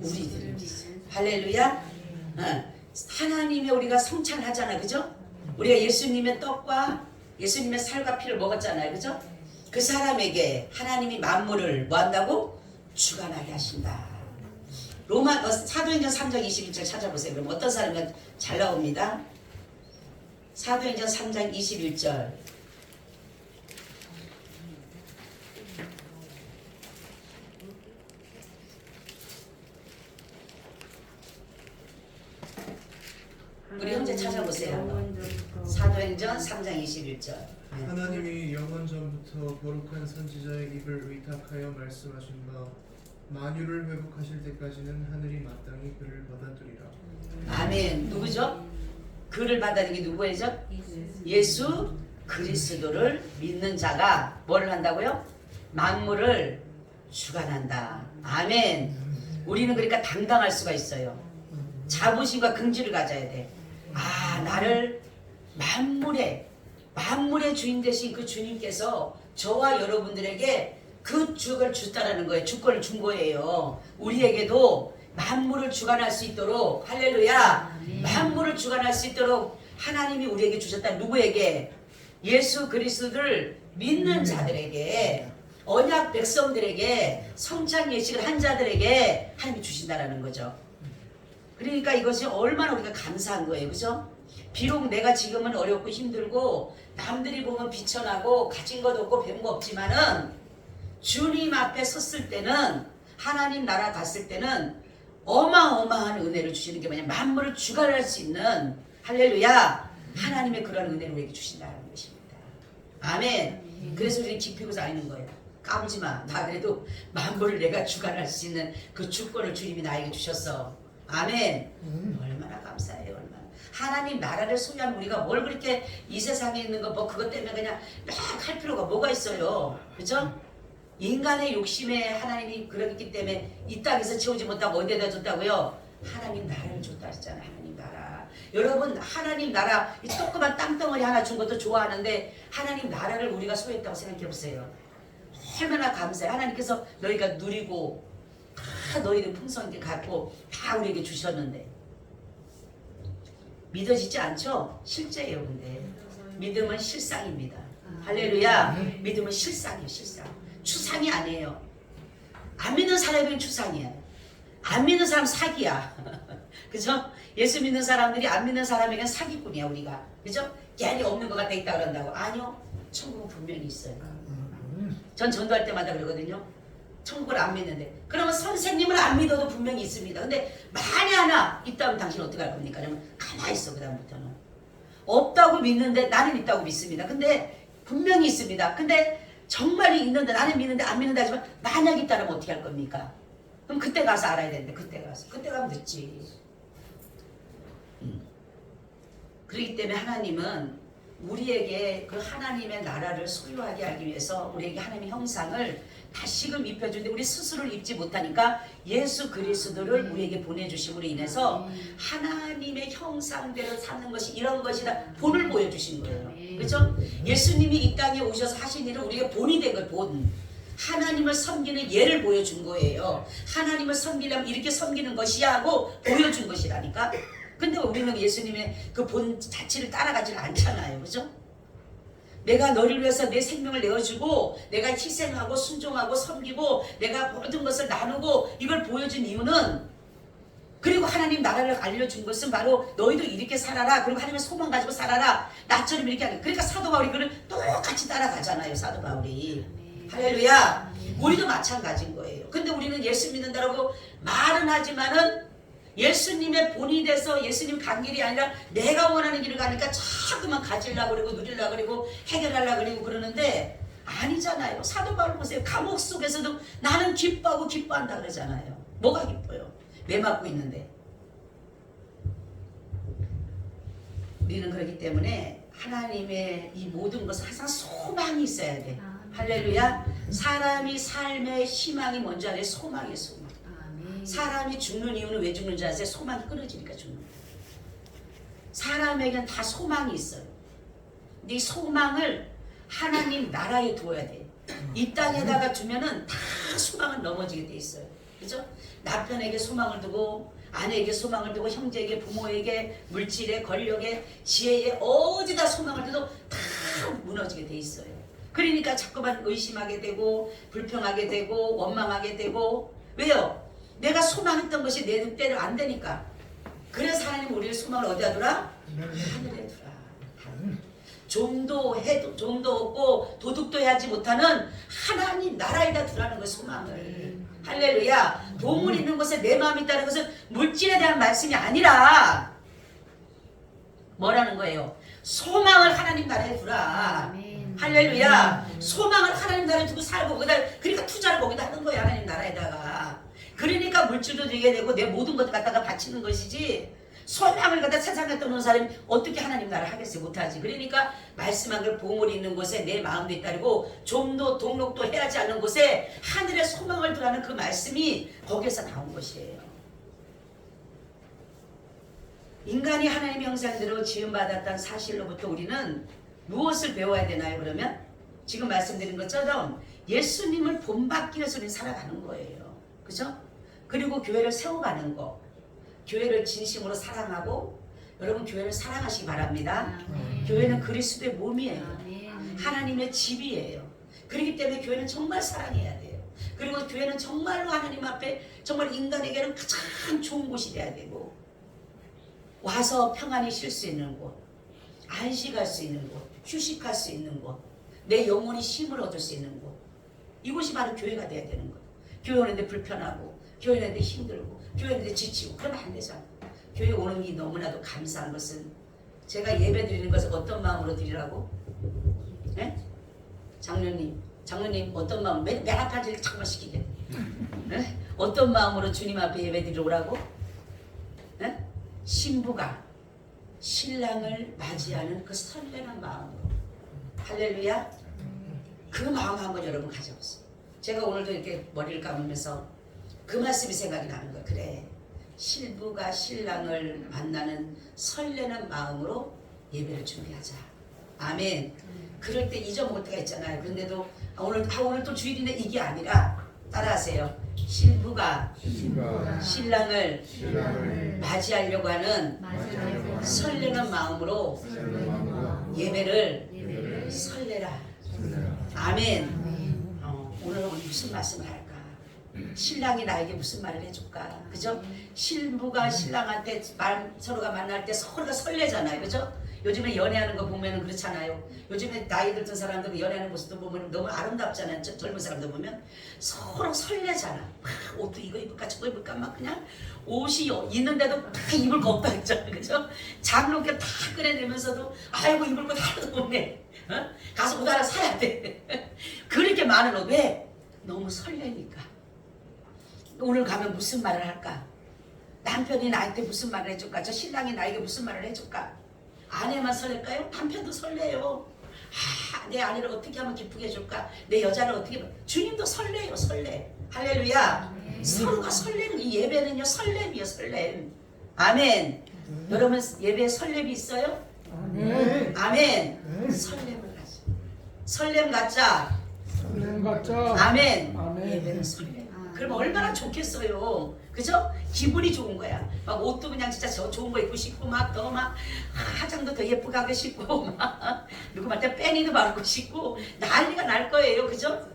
우리들. 할렐루야. 하나님의 우리가 성찬하잖아, 그죠? 우리가 예수님의 떡과 예수님의 살과 피를 먹었잖아요, 그죠? 그 사람에게 하나님이 만물을 뭐 한다고? 주관하게 하신다. 사도행전 3장 21절 찾아보세요. 그럼 어떤 사람이 잘 나옵니다. 사도행전 3장 21절. 우리 형제 찾아보세요. 사도행전 3장 21절.
하나님이 영원 전부터 거룩한 선지자의 입을 의탁하여 말씀하신 바 만유를 회복하실 때까지는 하늘이 마땅히 그를 받아들이라.
아멘. 누구죠? 그를 받아들인 게 누구예요? 예수 그리스도를 믿는 자가 뭐를 한다고요? 만물을 주관한다. 아멘. 우리는 그러니까 당당할 수가 있어요. 자부심과 긍지를 가져야 돼. 아, 나를 만물의 주인 되신 그 주님께서 저와 여러분들에게 그 주권을 주다라는 거예요. 주권을 준 거예요. 우리에게도 만물을 주관할 수 있도록, 할렐루야, 만물을 주관할 수 있도록 하나님이 우리에게 주셨다. 누구에게? 예수 그리스도를 믿는 자들에게, 언약 백성들에게, 성찬 예식을 한 자들에게 하나님이 주신다라는 거죠. 그러니까 이것이 얼마나 우리가 감사한 거예요, 그죠? 비록 내가 지금은 어렵고 힘들고 남들이 보면 비천하고 가진 것 없고 배운 거 없지만은 주님 앞에 섰을 때는, 하나님 나라 갔을 때는 어마어마한 은혜를 주시는 게 뭐냐, 만물을 주관할 수 있는, 할렐루야, 하나님의 그런 은혜를 우리에게 주신다는 것입니다. 아멘. 그래서 우리는 기피고서 아는 거예요. 까부지 마. 나 그래도 만물을 내가 주관할 수 있는 그 주권을 주님이 나에게 주셨어. 아멘. 얼마나 감사해요. 얼마나. 하나님 나라를 소유한 우리가 뭘 그렇게 이 세상에 있는 거 뭐 그것 때문에 그냥 막 할 필요가 뭐가 있어요. 그죠? 인간의 욕심에 하나님이 그렇기 때문에 이 땅에서 채우지 못하고 어디에다 줬다고요? 하나님 나라를 줬다 했잖아요. 하나님 나라. 여러분, 하나님 나라, 이 조그만 땅덩어리 하나 준 것도 좋아하는데 하나님 나라를 우리가 소유했다고 생각해 보세요. 얼마나 감사해. 하나님께서 너희가 누리고 다 너희들 풍성하게 갖고 다 우리에게 주셨는데 믿어지지 않죠? 실제예요. 근데 믿음은 실상입니다. 할렐루야. 믿음은 실상이에요. 실상. 추상이 아니에요. 안 믿는 사람에게는 추상이에요. 안 믿는 사람 사기야. 그죠? 예수 믿는 사람들이 안 믿는 사람에게는 사기꾼이야. 우리가. 그죠? 괜히 없는 것 같아 있다 그런다고. 아니요. 천국은 분명히 있어요. 전 전도할 때마다 그러거든요. 천국을 안 믿는데, 그러면 선생님을 안 믿어도 분명히 있습니다. 근데 만에 하나 있다면 당신 어떻게 할 겁니까? 그러면 가만히 있어. 그 다음부터는 없다고 믿는데 나는 있다고 믿습니다. 근데 분명히 있습니다. 근데 정말 있는데, 나는 믿는데 안 믿는다 하지만 만약 있다면 어떻게 할 겁니까? 그럼 그때 가서 알아야 되는데, 그때 가면 늦지. 그렇기 때문에 하나님은 우리에게 그 하나님의 나라를 소유하게 하기 위해서 우리에게 하나님의 형상을 다시금 입혀주는데, 우리 스스로를 입지 못하니까 예수 그리스도를 우리에게 보내주심으로 인해서 하나님의 형상대로 사는 것이 이런 것이다, 본을 보여주신 거예요. 그렇죠? 예수님이 이 땅에 오셔서 하신 일은 우리가 본이 된 거예요. 본. 하나님을 섬기는 예를 보여준 거예요. 하나님을 섬기려면 이렇게 섬기는 것이야 하고 보여준 것이라니까. 근데 우리는 예수님의 그 본 자체를 따라가지를 않잖아요. 그죠? 내가 너를 위해서 내 생명을 내어주고 내가 희생하고 순종하고 섬기고 내가 모든 것을 나누고 이걸 보여준 이유는, 그리고 하나님 나라를 알려준 것은 바로 너희도 이렇게 살아라, 그리고 하나님의 소망 가지고 살아라, 나처럼 이렇게 하는. 그러니까 사도 바울이 그를 똑같이 따라가잖아요. 사도 바울이. 할렐루야. 우리도 마찬가지인 거예요. 근데 우리는 예수 믿는다라고 말은 하지만은 예수님의 본이 돼서 예수님 간 길이 아니라 내가 원하는 길을 가니까 자꾸만 가지려고 그러고 누리려고 그러고 해결하려고 그러고 그러는데 아니잖아요. 사도 바울 보세요. 감옥 속에서도 나는 기뻐하고 기뻐한다 그러잖아요. 뭐가 기뻐요? 매 맞고 있는데. 우리는 그렇기 때문에 하나님의 이 모든 것은 항상 소망이 있어야 돼. 할렐루야. 사람이 삶의 희망이 뭔지 알아요? 소망이에요. 소망. 사람이 죽는 이유는 왜 죽는지 아세요? 소망이 끊어지니까 죽는 거예요. 사람에게는 다 소망이 있어요. 근데 이 소망을 하나님 나라에 두어야 돼. 이 땅에다가 두면은 다 소망은 넘어지게 돼 있어요. 그죠? 남편에게 소망을 두고 아내에게 소망을 두고 형제에게 부모에게 물질에 권력에 지혜에 어디다 소망을 두도 다 무너지게 돼 있어요. 그러니까 자꾸만 의심하게 되고 불평하게 되고 원망하게 되고 왜요? 내가 소망했던 것이 내 뜻대로 안 되니까. 그래서 하나님 우리의 소망을 어디다 두라? 하늘에 두라. 좀도 없고 도둑도 하지 못하는 하나님 나라에다 두라는 거예요. 소망을. 할렐루야. 보물 있는 곳에 내 마음이 있다는 것은 물질에 대한 말씀이 아니라 뭐라는 거예요? 소망을 하나님 나라에 두라. 할렐루야. 소망을 하나님 나라에 두고 살고 거기다 그러니까 투자를 거기다 하는 거야. 하나님 나라에다가. 그러니까 물질도 되게 되고 내 모든 것 갖다가 바치는 것이지 소망을 갖다 세상에 떠놓은 사람이 어떻게 하나님 나라 하겠어요? 못하지. 그러니까 말씀한 걸 보물이 있는 곳에 내 마음도 있다고 좀도 동록도 해하지 않는 곳에 하늘의 소망을 두라는 그 말씀이 거기에서 나온 것이에요. 인간이 하나님의 형상대로 지음받았다는 사실로부터 우리는 무엇을 배워야 되나요? 그러면 지금 말씀드린 것처럼 예수님을 본받기 위해서 우리는 살아가는 거예요. 그죠? 그리고 교회를 세워가는 거. 교회를 진심으로 사랑하고 여러분 교회를 사랑하시기 바랍니다. 교회는 그리스도의 몸이에요. 하나님의 집이에요. 그렇기 때문에 교회는 정말 사랑해야 돼요. 그리고 교회는 정말로 하나님 앞에 정말 인간에게는 가장 좋은 곳이 돼야 되고 와서 평안히 쉴 수 있는 곳, 안식할 수 있는 곳, 휴식할 수 있는 곳, 내 영혼이 쉼을 얻을 수 있는 곳. 이곳이 바로 교회가 돼야 되는 것. 교회 오는데 불편하고 교회 오는데 힘들고 교회 오는데 지치고 그러면 안 되잖아. 교회 오는 게 너무나도 감사한 것은 제가 예배 드리는 것을 어떤 마음으로 드리라고? 네? 장로님 어떤 마음? 맨 앞에 잠깐 시키게. 네? 어떤 마음으로 주님 앞에 예배 드리라고? 네? 신부가 신랑을 맞이하는 그 설레는 마음으로. 할렐루야. 그 마음 한번 여러분 가져보세요. 제가 오늘도 이렇게 머리를 감으면서 그 말씀이 생각이 나는 거예요. 그래. 신부가 신랑을 만나는 설레는 마음으로 예배를 준비하자. 아멘. 그럴 때 잊어먹을 때가 있잖아요. 그런데도 오늘 또 주일인데 이게 아니라 따라하세요. 신부가 신랑을 맞이하려고 하는 설레는 마음으로 예배를 설레라. 아멘. 오늘은 무슨 말씀을 할까? 신랑이 나에게 무슨 말을 해줄까? 그죠? 신부가 신랑한테 서로가 만날 때 서로가 설레잖아요. 그죠? 요즘에 연애하는 거 보면 그렇잖아요. 요즘에 나이 들던 사람들 연애하는 모습도 보면 너무 아름답잖아요. 젊은 사람들 보면 서로 설레잖아. 막 옷도 이거 입을까 저거 입을까 막 그냥 옷이 있는데도 다 입을 거 없다 했잖아요. 그죠? 장롱께 다 꺼내내면서도 아이고 입을 거 하나도 없네. 어? 가서 옷 하나 사야 돼. 그렇게 많은 옷. 왜? 너무 설레니까. 오늘 가면 무슨 말을 할까? 남편이 나한테 무슨 말을 해줄까? 저 신랑이 나에게 무슨 말을 해줄까? 아내만 설렐까요? 남편도 설레요. 내 아내를 어떻게 하면 기쁘게 해줄까? 내 여자를 어떻게 하면 주님도 설레요. 설레. 할렐루야. 서로가 설레는 이 예배는요 설렘이요 설렘. 아멘. 여러분 예배에 설렘이 있어요? 아멘. 설렘을 가져. 설렘 갖자.
설렘 갖자.
아멘.
아멘.
예배는 설렘. 그럼 얼마나 좋겠어요. 그죠? 기분이 좋은 거야. 막 옷도 그냥 진짜 좋은 거 입고 싶고 막 더 막 화장도 더 예쁘게 하고 싶고 막 누구한테 빼니도 바르고 싶고 난리가 날 거예요. 그죠?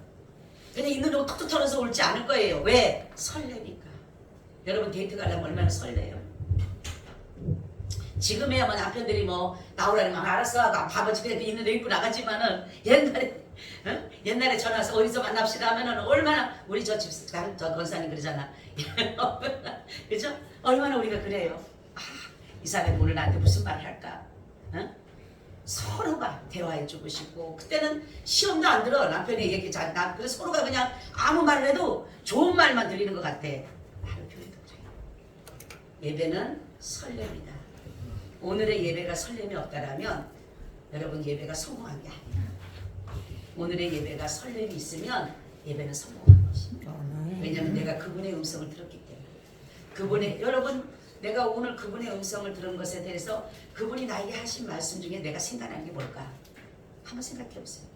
그냥 있는 옷 톡톡 털어서 울지 않을 거예요. 왜? 설레니까. 여러분 데이트 가려면 얼마나 설레요. 지금이야 뭐 남편들이 뭐 나오라니 막 알았어 바보지 그냥 있는 데 입고 나가지만은 옛날에 전화 와서 어디서 만납시다 하면은 얼마나 우리 저 권사님 그러잖아. 그죠? 얼마나 우리가 그래요. 이 사람이 오늘 나한테 무슨 말을 할까? 서로가 대화해주고 싶고 그때는 시험도 안 들어. 남편이 얘기 잘 그래서 서로가 그냥 아무 말을 해도 좋은 말만 들리는 것 같아. 바로 교회도 그래요. 예배는 설렘이다. 오늘의 예배가 설렘이 없다라면 여러분 예배가 성공한 게 아니야. 오늘의 예배가 설렘이 있으면 예배는 성공한 것입니다. 왜냐하면 내가 그분의 음성을 들었기 때문에. 여러분 내가 오늘 그분의 음성을 들은 것에 대해서 그분이 나에게 하신 말씀 중에 내가 생각나는 게 뭘까? 한번 생각해 보세요.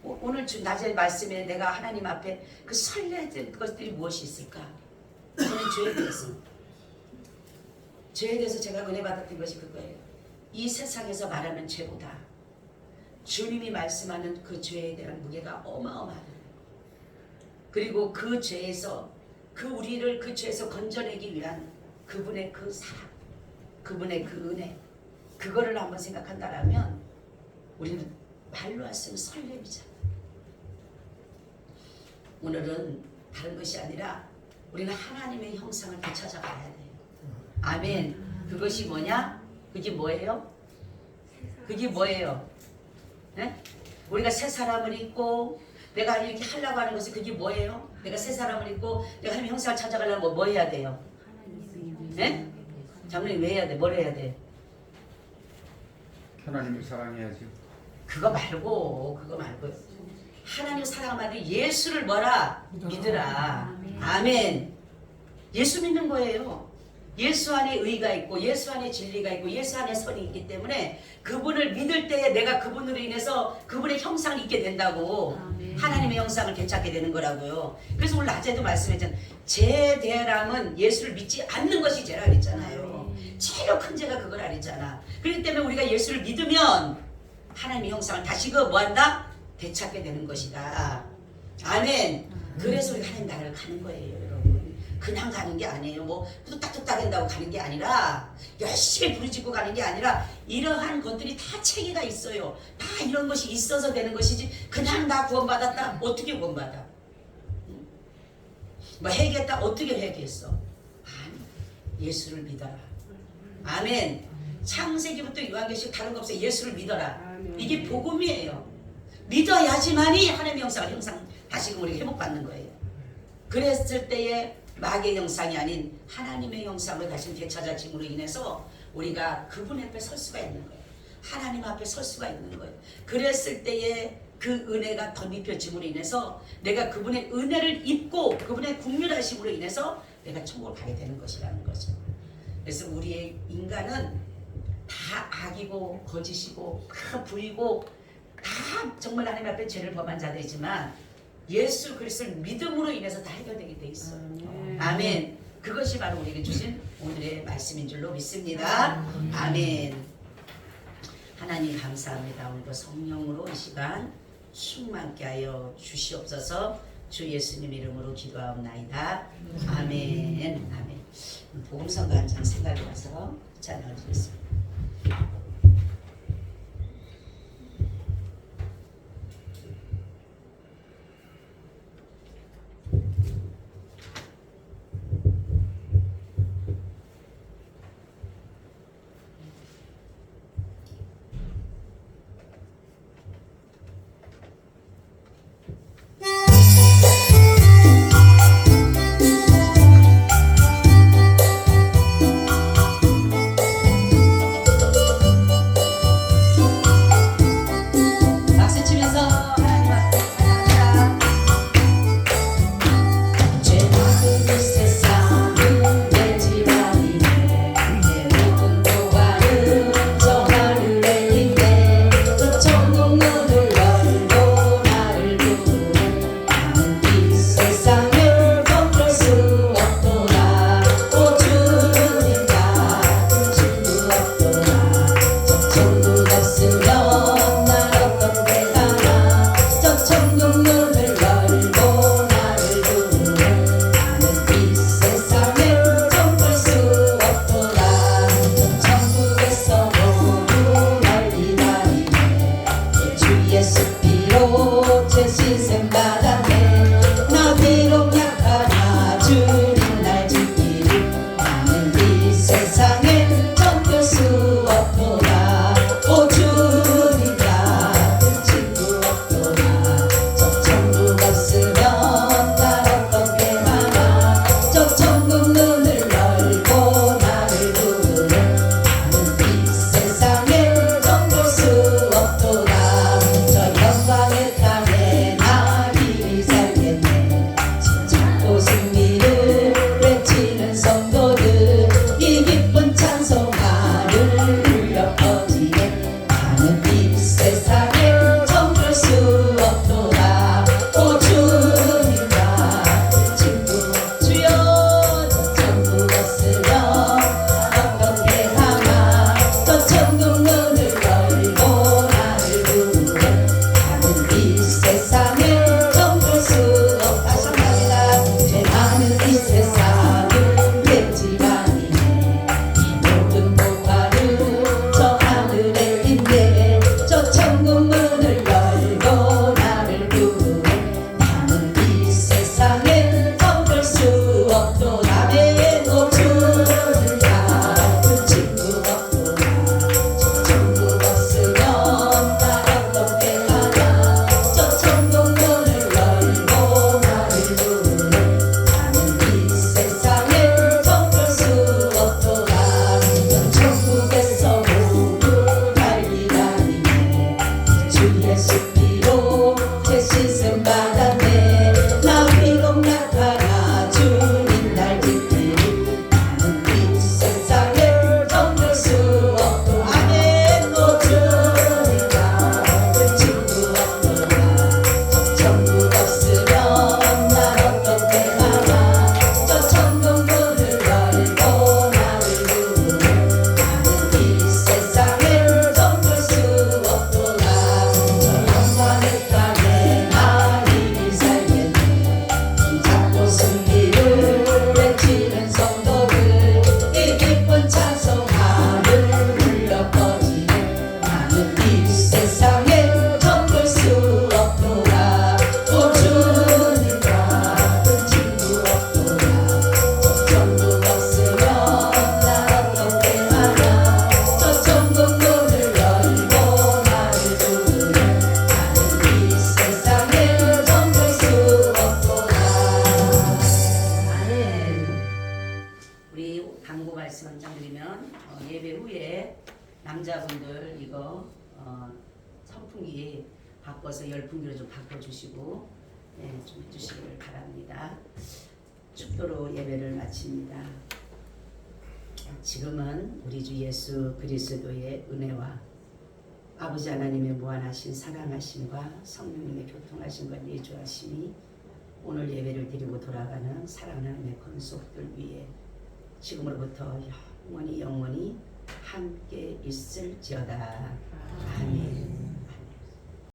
오늘 낮에 말씀에 내가 하나님 앞에 그 설레는 것들이 무엇이 있을까? 저는 죄에 대해서 제가 은혜 받았던 것이 그거예요. 이 세상에서 말하는 죄보다 주님이 말씀하는 그 죄에 대한 무게가 어마어마하다. 그리고 그 죄에서 우리를 그 죄에서 건져내기 위한 그분의 그 사랑, 그분의 그 은혜, 그거를 한번 생각한다라면 우리는 말로 할 수 있는 설렘이잖아. 오늘은 다른 것이 아니라 우리는 하나님의 형상을 되찾아가야 돼요. 아멘. 그것이 뭐냐? 그게 뭐예요? 그게 뭐예요? 네? 우리가 새 사람을 입고 내가 이렇게 하려고 하는 것이 그게 뭐예요? 내가 새 사람을 입고 내가 하나님의 형상을 찾아가려면 뭐 해야 돼요? 네? 장로님 왜 해야 돼? 뭘 해야 돼?
하나님을 사랑해야죠.
그거 말고 하나님 사랑하면 예수를 뭐라? 믿으라. 아멘. 예수 믿는 거예요. 예수 안에 의가 있고 예수 안에 진리가 있고 예수 안에 선이 있기 때문에 그분을 믿을 때에 내가 그분으로 인해서 그분의 형상이 있게 된다고. 하나님의 형상을 되찾게 되는 거라고요. 그래서 오늘 낮에도 말씀했잖아요. 죄대람은 예수를 믿지 않는 것이 죄라 그랬잖아요. 제일 큰 죄가 그걸 아니잖아. 그렇기 때문에 우리가 예수를 믿으면 하나님의 형상을 다시 뭐한다? 되찾게 되는 것이다. 아멘. 그래서 우리가 하나님 나라를 가는 거예요, 여러분. 그냥 가는 게 아니에요. 뭐 뚝딱뚝딱 한다고 가는 게 아니라 열심히 부르짖고 가는 게 아니라 이러한 것들이 다 체계가 있어요. 다 이런 것이 있어서 되는 것이지 그냥 나 구원받았다. 어떻게 구원받아? 뭐 회개했다. 어떻게 회개했어? 아니, 예수를 믿어라. 아멘. 창세기부터 요한계시록 다른 거 없어요. 예수를 믿어라. 이게 복음이에요. 믿어야지만이 하나님의 형상을 다시금 우리가 회복받는 거예요. 그랬을 때에 마귀의 형상이 아닌 하나님의 형상으로 다시 되찾아짐으로 인해서 우리가 그분 앞에 설 수가 있는 거예요. 하나님 앞에 설 수가 있는 거예요. 그랬을 때에 그 은혜가 덧입혀짐으로 인해서 내가 그분의 은혜를 입고 그분의 국률하심으로 인해서 내가 천국을 가게 되는 것이라는 거죠. 그래서 우리의 인간은 다 악이고 거짓이고 다 불이고 다 정말 하나님 앞에 죄를 범한 자들이지만 예수 그리스도를 믿음으로 인해서 다 해결되게 돼 있어요. 아멘. 그것이 바로 우리에게 주신 오늘의 말씀인 줄로 믿습니다. 아멘. 하나님 감사합니다. 오늘도 성령으로 이 시간 충만케 하여 주시옵소서. 주 예수님 이름으로 기도하옵나이다. 아멘. 아멘. 복음성가 한 장 생각해 와서 찬양하겠습니다.
세상에 정볼 수 없도다. 저 영광의 땅에 나
여러분들 이거 선풍기 바꿔서 열풍기로 좀 바꿔주시고 좀 해주시기를 바랍니다. 축도로 예배를 마칩니다. 지금은 우리 주 예수 그리스도의 은혜와 아버지 하나님의 무한하신 사랑하심과 성령님의 교통하심과 내주하심이 오늘 예배를 드리고 돌아가는 사랑하는 하나님의 권속들 위에 지금으로부터 영원히 함께 있을지어다. 아멘.